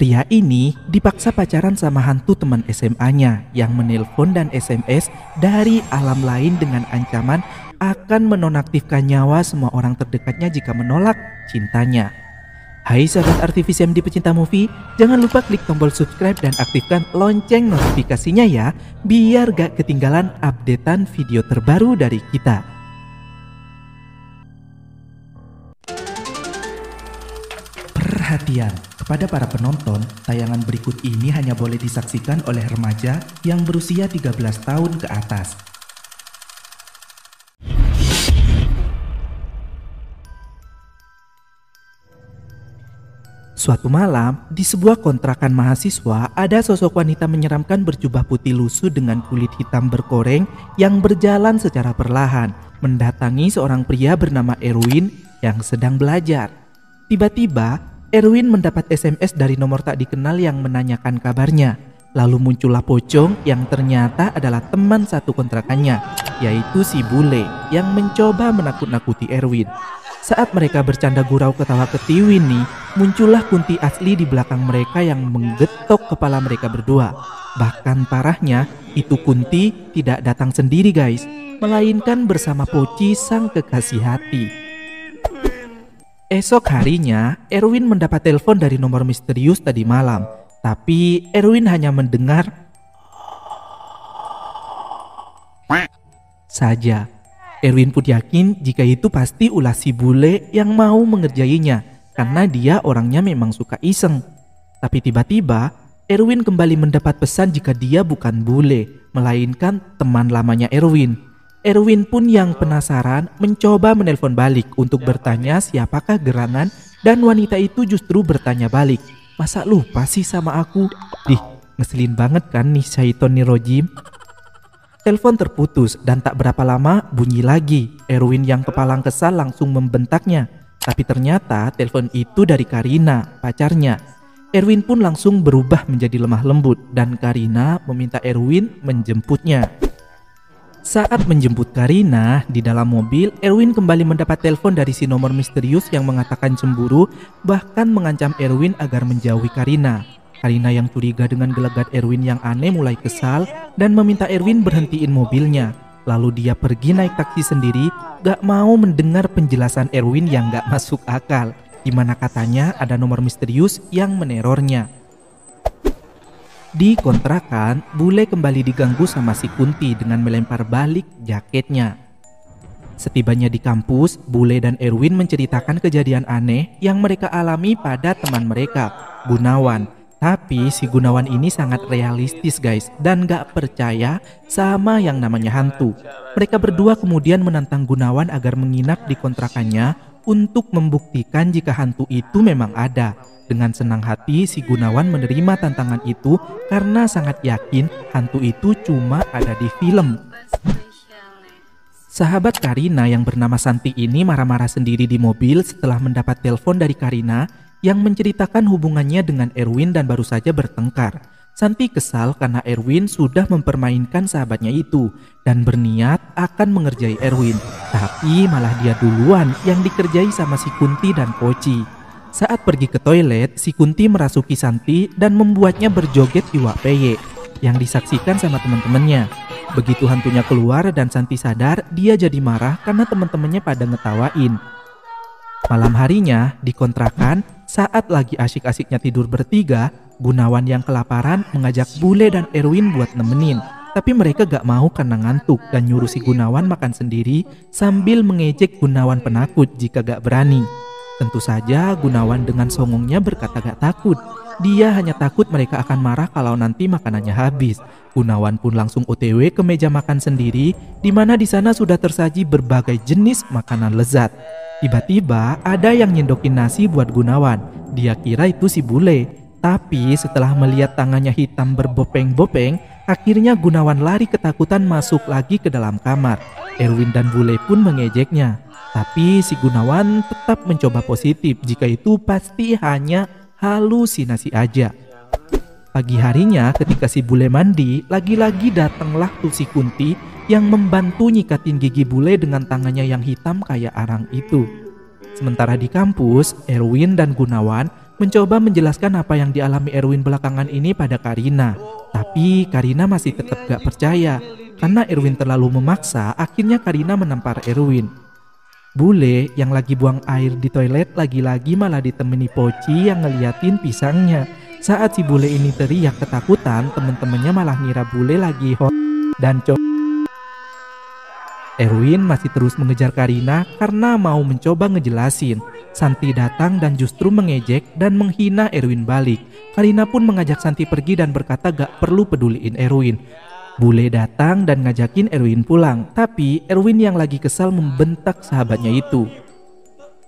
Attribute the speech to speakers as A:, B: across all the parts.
A: Pria ini dipaksa pacaran sama hantu teman SMA-nya yang menelpon dan SMS dari alam lain dengan ancaman akan menonaktifkan nyawa semua orang terdekatnya jika menolak cintanya. Hai sahabat Artivism di pecinta movie, jangan lupa klik tombol subscribe dan aktifkan lonceng notifikasinya ya, biar gak ketinggalan updatean video terbaru dari kita. Perhatian, kepada para penonton, tayangan berikut ini hanya boleh disaksikan oleh remaja yang berusia 13 tahun ke atas. Suatu malam, di sebuah kontrakan mahasiswa, ada sosok wanita menyeramkan berjubah putih lusuh dengan kulit hitam berkoreng yang berjalan secara perlahan, mendatangi seorang pria bernama Erwin yang sedang belajar. Tiba-tiba, Erwin mendapat SMS dari nomor tak dikenal yang menanyakan kabarnya. Lalu muncullah pocong yang ternyata adalah teman satu kontrakannya, yaitu si bule yang mencoba menakut-nakuti Erwin. Saat mereka bercanda gurau ketawa ketiwi nih, muncullah Kunti asli di belakang mereka yang menggetok kepala mereka berdua. Bahkan parahnya, itu Kunti tidak datang sendiri guys, melainkan bersama Poci sang kekasih hati. Esok harinya, Erwin mendapat telepon dari nomor misterius tadi malam. Tapi Erwin hanya mendengar saja. Erwin pun yakin jika itu pasti ulah si bule yang mau mengerjainya, karena dia orangnya memang suka iseng. Tapi tiba-tiba Erwin kembali mendapat pesan jika dia bukan bule, melainkan teman lamanya Erwin. Erwin pun yang penasaran mencoba menelpon balik untuk bertanya siapakah gerangan, dan wanita itu justru bertanya balik, "Masa lupa sih sama aku?" Ngeselin banget kan nih syaiton nih rojim. Telepon terputus dan tak berapa lama bunyi lagi. Erwin yang kepalang kesal langsung membentaknya. Tapi ternyata telepon itu dari Karina, pacarnya. Erwin pun langsung berubah menjadi lemah lembut dan Karina meminta Erwin menjemputnya. Saat menjemput Karina di dalam mobil, Erwin kembali mendapat telepon dari si nomor misterius yang mengatakan cemburu, bahkan mengancam Erwin agar menjauhi Karina. Karina yang curiga dengan gelagat Erwin yang aneh mulai kesal dan meminta Erwin berhentiin mobilnya. Lalu dia pergi naik taksi sendiri, gak mau mendengar penjelasan Erwin yang gak masuk akal, dimana katanya ada nomor misterius yang menerornya. Di kontrakan, bule kembali diganggu sama si Kunti dengan melempar balik jaketnya. Setibanya di kampus, bule dan Erwin menceritakan kejadian aneh yang mereka alami pada teman mereka, Gunawan. Tapi si Gunawan ini sangat realistis guys, dan gak percaya sama yang namanya hantu. Mereka berdua kemudian menantang Gunawan agar menginap di kontrakannya untuk membuktikan jika hantu itu memang ada. Dengan senang hati si Gunawan menerima tantangan itu karena sangat yakin hantu itu cuma ada di film. Sahabat Karina yang bernama Santi ini marah-marah sendiri di mobil setelah mendapat telepon dari Karina yang menceritakan hubungannya dengan Erwin dan baru saja bertengkar. Santi kesal karena Erwin sudah mempermainkan sahabatnya itu dan berniat akan mengerjai Erwin. Tapi malah dia duluan yang dikerjai sama si Kunti dan Poci. Saat pergi ke toilet, si Kunti merasuki Santi dan membuatnya berjoget iwak peye yang disaksikan sama teman-temannya. Begitu hantunya keluar dan Santi sadar, dia jadi marah karena teman-temannya pada ngetawain. Malam harinya di kontrakan, saat lagi asyik-asyiknya tidur bertiga, Gunawan yang kelaparan mengajak bule dan Erwin buat nemenin. Tapi mereka gak mau karena ngantuk dan nyuruh si Gunawan makan sendiri sambil mengejek Gunawan penakut jika gak berani. Tentu saja Gunawan dengan songongnya berkata gak takut. Dia hanya takut mereka akan marah kalau nanti makanannya habis. Gunawan pun langsung OTW ke meja makan sendiri, di mana di sana sudah tersaji berbagai jenis makanan lezat. Tiba-tiba ada yang nyendokin nasi buat Gunawan. Dia kira itu si bule. Tapi setelah melihat tangannya hitam berbopeng-bopeng, akhirnya Gunawan lari ketakutan masuk lagi ke dalam kamar. Erwin dan bule pun mengejeknya. Tapi si Gunawan tetap mencoba positif jika itu pasti hanya halusinasi aja. Pagi harinya ketika si bule mandi, lagi-lagi datanglah tuh si Kunti yang membantu nyikatin gigi bule dengan tangannya yang hitam kayak arang itu. Sementara di kampus, Erwin dan Gunawan mencoba menjelaskan apa yang dialami Erwin belakangan ini pada Karina. Tapi Karina masih tetap gak percaya. Karena Erwin terlalu memaksa, akhirnya Karina menampar Erwin. Bule yang lagi buang air di toilet lagi-lagi malah ditemani Poci yang ngeliatin pisangnya. Saat si bule ini teriak ketakutan, temen-temennya malah ngira bule lagi hot dan Erwin masih terus mengejar Karina karena mau mencoba ngejelasin. Santi datang dan justru mengejek dan menghina Erwin balik. Karina pun mengajak Santi pergi dan berkata gak perlu peduliin Erwin. Bule datang dan ngajakin Erwin pulang, tapi Erwin yang lagi kesal membentak sahabatnya itu.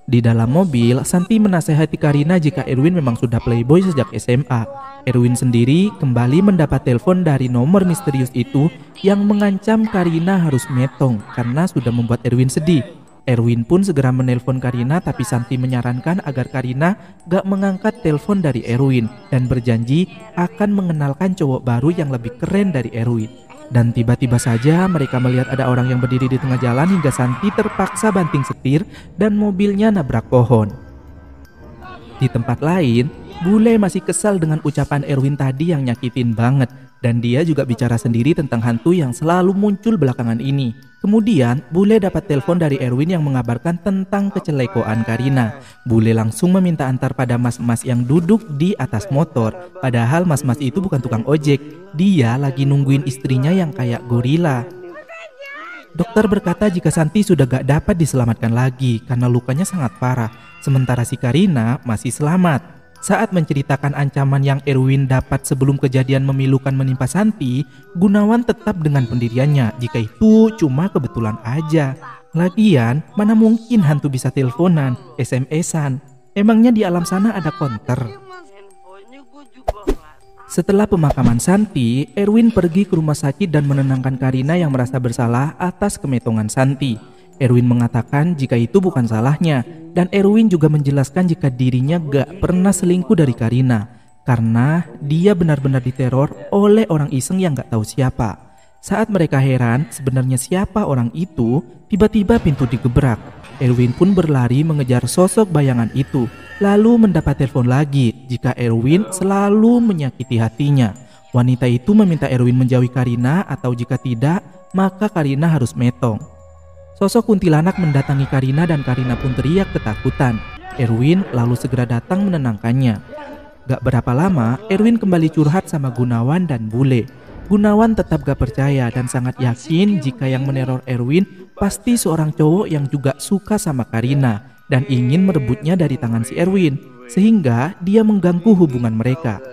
A: Di dalam mobil, Santi menasehati Karina jika Erwin memang sudah playboy sejak SMA. Erwin sendiri kembali mendapat telepon dari nomor misterius itu yang mengancam Karina harus metong karena sudah membuat Erwin sedih. Erwin pun segera menelpon Karina, tapi Santi menyarankan agar Karina gak mengangkat telepon dari Erwin dan berjanji akan mengenalkan cowok baru yang lebih keren dari Erwin. Dan tiba-tiba saja mereka melihat ada orang yang berdiri di tengah jalan hingga Santi terpaksa banting setir dan mobilnya nabrak pohon. Di tempat lain, Bule masih kesal dengan ucapan Erwin tadi yang nyakitin banget. Dan dia juga bicara sendiri tentang hantu yang selalu muncul belakangan ini. Kemudian, Bule dapat telepon dari Erwin yang mengabarkan tentang kecelekoan Karina. Bule langsung meminta antar pada mas-mas yang duduk di atas motor. Padahal mas-mas itu bukan tukang ojek. Dia lagi nungguin istrinya yang kayak gorila. Dokter berkata jika Santi sudah gak dapat diselamatkan lagi karena lukanya sangat parah. Sementara si Karina masih selamat. Saat menceritakan ancaman yang Erwin dapat sebelum kejadian memilukan menimpa Santi, Gunawan tetap dengan pendiriannya jika itu cuma kebetulan aja. Lagian, mana mungkin hantu bisa teleponan, SMS-an. Emangnya di alam sana ada konter? Setelah pemakaman Santi, Erwin pergi ke rumah sakit dan menenangkan Karina yang merasa bersalah atas kemetongan Santi. Erwin mengatakan jika itu bukan salahnya, dan Erwin juga menjelaskan jika dirinya gak pernah selingkuh dari Karina karena dia benar-benar diteror oleh orang iseng yang gak tahu siapa. Saat mereka heran sebenarnya siapa orang itu, tiba-tiba pintu digebrak. Erwin pun berlari mengejar sosok bayangan itu, lalu mendapat telepon lagi jika Erwin selalu menyakiti hatinya. Wanita itu meminta Erwin menjauhi Karina atau jika tidak, maka Karina harus metong. Sosok kuntilanak mendatangi Karina dan Karina pun teriak ketakutan. Erwin lalu segera datang menenangkannya. Gak berapa lama, Erwin kembali curhat sama Gunawan dan Bule. Gunawan tetap gak percaya dan sangat yakin jika yang meneror Erwin pasti seorang cowok yang juga suka sama Karina dan ingin merebutnya dari tangan si Erwin, sehingga dia mengganggu hubungan mereka.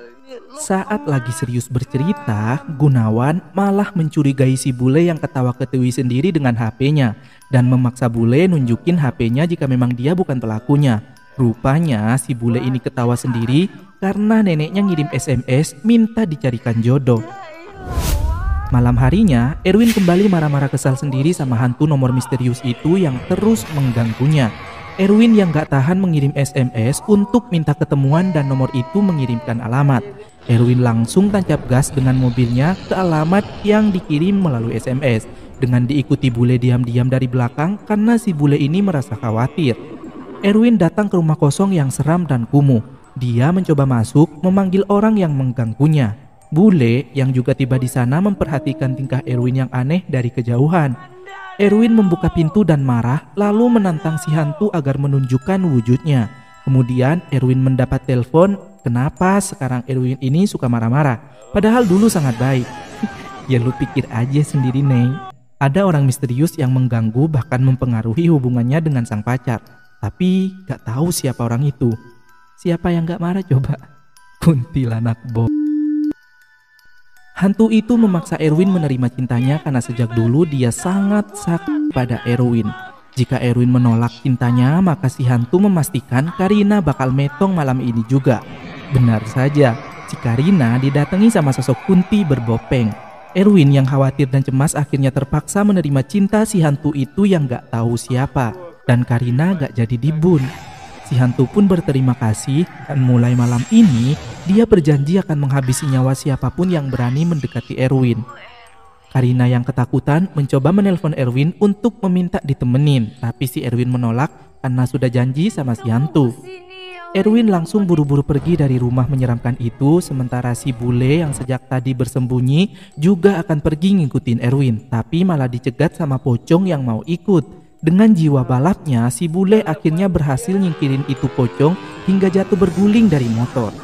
A: Saat lagi serius bercerita, Gunawan malah mencurigai si Bule yang ketawa-ketiwi sendiri dengan HP-nya dan memaksa Bule nunjukin HP-nya jika memang dia bukan pelakunya. Rupanya si Bule ini ketawa sendiri karena neneknya ngirim SMS minta dicarikan jodoh. Malam harinya, Erwin kembali marah-marah kesal sendiri sama hantu nomor misterius itu yang terus mengganggunya. Erwin yang gak tahan mengirim SMS untuk minta ketemuan dan nomor itu mengirimkan alamat. Erwin langsung tancap gas dengan mobilnya ke alamat yang dikirim melalui SMS dengan diikuti Bule diam-diam dari belakang karena si Bule ini merasa khawatir. Erwin datang ke rumah kosong yang seram dan kumuh. Dia mencoba masuk memanggil orang yang mengganggunya. Bule yang juga tiba di sana memperhatikan tingkah Erwin yang aneh dari kejauhan. Erwin membuka pintu dan marah lalu menantang si hantu agar menunjukkan wujudnya. Kemudian Erwin mendapat telepon kenapa sekarang Erwin ini suka marah-marah. Padahal dulu sangat baik. Ya lu pikir aja sendiri Neng. Ada orang misterius yang mengganggu bahkan mempengaruhi hubungannya dengan sang pacar. Tapi gak tahu siapa orang itu. Siapa yang gak marah coba? Kuntilanak Hantu itu memaksa Erwin menerima cintanya karena sejak dulu dia sangat sakit pada Erwin. Jika Erwin menolak cintanya, maka si hantu memastikan Karina bakal metong malam ini juga. Benar saja, si Karina didatangi sama sosok Kunti berbopeng. Erwin yang khawatir dan cemas akhirnya terpaksa menerima cinta si hantu itu yang gak tahu siapa. Dan Karina gak jadi dibun. Si hantu pun berterima kasih dan mulai malam ini dia berjanji akan menghabisi nyawa siapapun yang berani mendekati Erwin. Karina yang ketakutan mencoba menelpon Erwin untuk meminta ditemenin, tapi si Erwin menolak karena sudah janji sama si hantu. Erwin langsung buru-buru pergi dari rumah menyeramkan itu, sementara si bule yang sejak tadi bersembunyi juga akan pergi ngikutin Erwin, tapi malah dicegat sama pocong yang mau ikut. Dengan jiwa balapnya, si bule akhirnya berhasil nyingkirin itu pocong hingga jatuh berguling dari motor.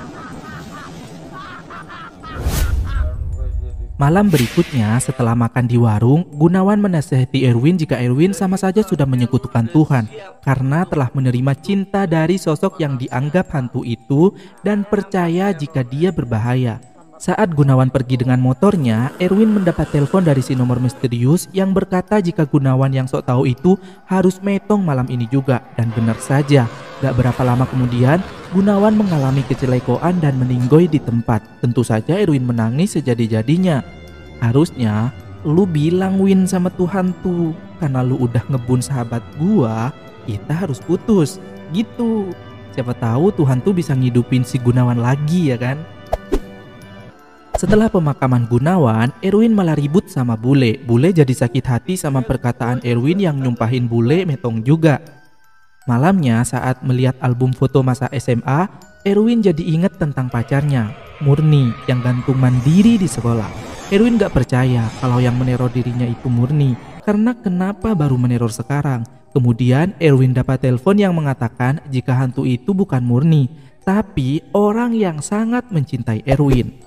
A: Malam berikutnya, setelah makan di warung, Gunawan menasihati Erwin jika Erwin sama saja sudah menyekutukan Tuhan karena telah menerima cinta dari sosok yang dianggap hantu itu dan percaya jika dia berbahaya. Saat Gunawan pergi dengan motornya, Erwin mendapat telepon dari si nomor misterius yang berkata jika Gunawan yang sok tahu itu harus metong malam ini juga. Dan benar saja, gak berapa lama kemudian Gunawan mengalami kecelakaan dan meninggoy di tempat. Tentu saja Erwin menangis sejadi-jadinya. Harusnya lu bilang Win sama Tuhan tuh, karena lu udah ngebun sahabat gua, kita harus putus gitu. Siapa tahu Tuhan tuh bisa ngidupin si Gunawan lagi ya kan. Setelah pemakaman Gunawan, Erwin malah ribut sama bule. Bule jadi sakit hati sama perkataan Erwin yang nyumpahin bule metong juga. Malamnya saat melihat album foto masa SMA, Erwin jadi ingat tentang pacarnya, Murni, yang gantung mandiri di sekolah. Erwin gak percaya kalau yang meneror dirinya itu Murni, karena kenapa baru meneror sekarang. Kemudian Erwin dapat telepon yang mengatakan jika hantu itu bukan Murni, tapi orang yang sangat mencintai Erwin.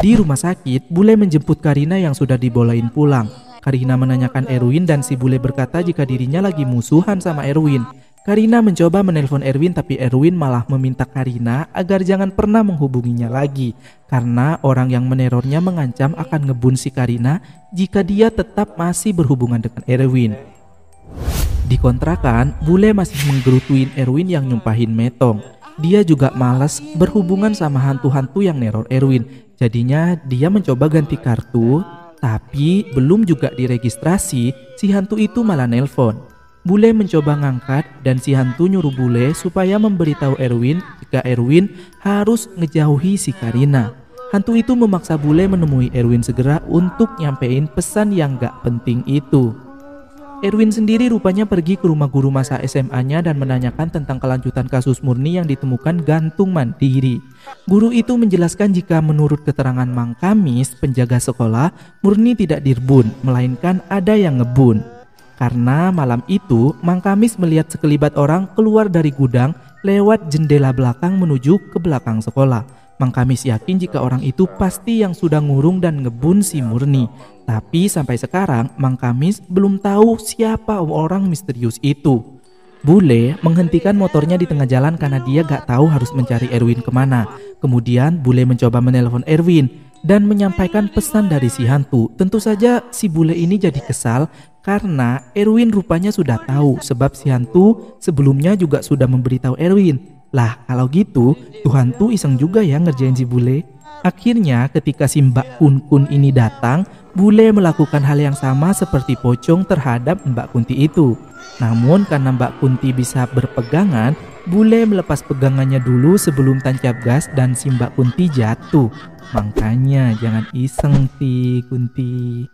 A: Di rumah sakit, bule menjemput Karina yang sudah dibolehin pulang. Karina menanyakan Erwin dan si bule berkata jika dirinya lagi musuhan sama Erwin. Karina mencoba menelpon Erwin tapi Erwin malah meminta Karina agar jangan pernah menghubunginya lagi. Karena orang yang menerornya mengancam akan ngebun si Karina jika dia tetap masih berhubungan dengan Erwin. Di kontrakan, bule masih menggerutuin Erwin yang nyumpahin metong. Dia juga malas berhubungan sama hantu-hantu yang neror Erwin. Jadinya dia mencoba ganti kartu, tapi belum juga diregistrasi, si hantu itu malah nelpon. Bule mencoba ngangkat dan si hantu nyuruh bule supaya memberitahu Erwin jika Erwin harus ngejauhi si Karina. Hantu itu memaksa bule menemui Erwin segera untuk nyampein pesan yang gak penting itu. Erwin sendiri rupanya pergi ke rumah guru masa SMA-nya dan menanyakan tentang kelanjutan kasus Murni yang ditemukan gantung mandiri. Guru itu menjelaskan jika menurut keterangan Mang Kamis, penjaga sekolah, Murni tidak dirbun, melainkan ada yang ngebun. Karena malam itu, Mang Kamis melihat sekelibat orang keluar dari gudang lewat jendela belakang menuju ke belakang sekolah. Mang Kamis yakin jika orang itu pasti yang sudah ngurung dan ngebun si Murni. Tapi sampai sekarang Mang Kamis belum tahu siapa orang misterius itu. Bule menghentikan motornya di tengah jalan karena dia gak tahu harus mencari Erwin kemana. Kemudian Bule mencoba menelpon Erwin dan menyampaikan pesan dari si hantu. Tentu saja si bule ini jadi kesal karena Erwin rupanya sudah tahu sebab si hantu sebelumnya juga sudah memberitahu Erwin. Lah kalau gitu Tuhan tuh iseng juga ya ngerjain si bule. Akhirnya ketika si Mbak Kun ini datang, bule melakukan hal yang sama seperti pocong terhadap Mbak Kunti itu. Namun karena Mbak Kunti bisa berpegangan, bule melepas pegangannya dulu sebelum tancap gas dan si Mbak Kunti jatuh. Makanya jangan iseng Kunti.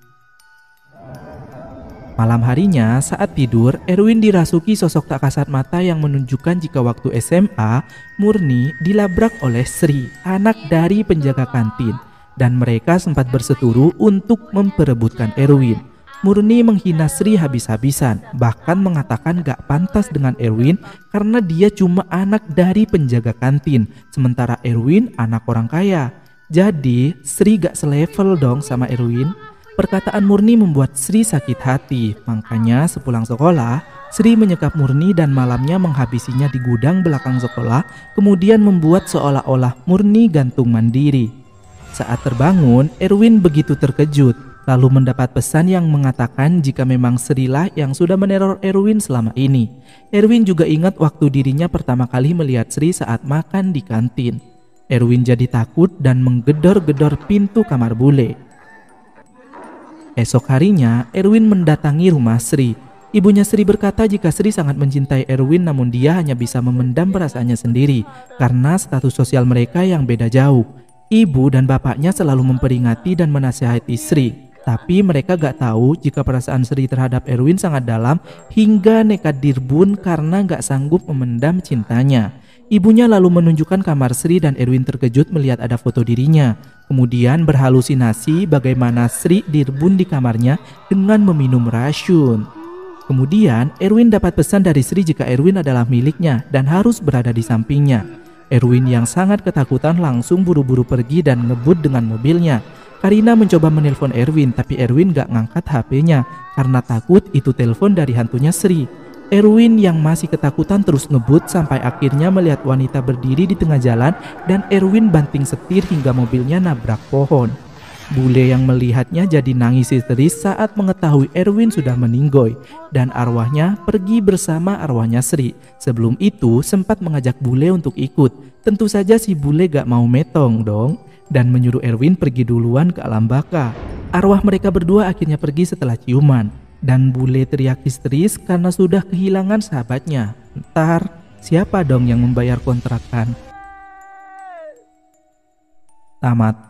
A: Malam harinya saat tidur, Erwin dirasuki sosok tak kasat mata yang menunjukkan jika waktu SMA, Murni dilabrak oleh Sri, anak dari penjaga kantin. Dan mereka sempat berseteru untuk memperebutkan Erwin. Murni menghina Sri habis-habisan, bahkan mengatakan gak pantas dengan Erwin karena dia cuma anak dari penjaga kantin, sementara Erwin anak orang kaya. Jadi Sri gak selevel dong sama Erwin. Perkataan Murni membuat Sri sakit hati, makanya sepulang sekolah, Sri menyekap Murni dan malamnya menghabisinya di gudang belakang sekolah, kemudian membuat seolah-olah Murni gantung mandiri. Saat terbangun, Erwin begitu terkejut, lalu mendapat pesan yang mengatakan jika memang Sri lah yang sudah meneror Erwin selama ini. Erwin juga ingat waktu dirinya pertama kali melihat Sri saat makan di kantin. Erwin jadi takut dan menggedor-gedor pintu kamar bule. Esok harinya, Erwin mendatangi rumah Sri. Ibunya Sri berkata jika Sri sangat mencintai Erwin namun dia hanya bisa memendam perasaannya sendiri karena status sosial mereka yang beda jauh. Ibu dan bapaknya selalu memperingati dan menasihati Sri, tapi mereka gak tahu jika perasaan Sri terhadap Erwin sangat dalam hingga nekat dirbun karena gak sanggup memendam cintanya. Ibunya lalu menunjukkan kamar Sri dan Erwin terkejut melihat ada foto dirinya. Kemudian berhalusinasi bagaimana Sri direbun di kamarnya dengan meminum racun. Kemudian Erwin dapat pesan dari Sri jika Erwin adalah miliknya dan harus berada di sampingnya. Erwin yang sangat ketakutan langsung buru-buru pergi dan ngebut dengan mobilnya. Karina mencoba menelpon Erwin tapi Erwin gak ngangkat HP-nya karena takut itu telepon dari hantunya Sri. Erwin yang masih ketakutan terus ngebut sampai akhirnya melihat wanita berdiri di tengah jalan dan Erwin banting setir hingga mobilnya nabrak pohon. Bule yang melihatnya jadi nangis histeris saat mengetahui Erwin sudah meninggoy dan arwahnya pergi bersama arwahnya Sri. Sebelum itu sempat mengajak bule untuk ikut. Tentu saja si bule gak mau metong dong dan menyuruh Erwin pergi duluan ke alam baka. Arwah mereka berdua akhirnya pergi setelah ciuman. Dan bule teriak histeris karena sudah kehilangan sahabatnya. Ntar siapa dong yang membayar kontrakan? Tamat.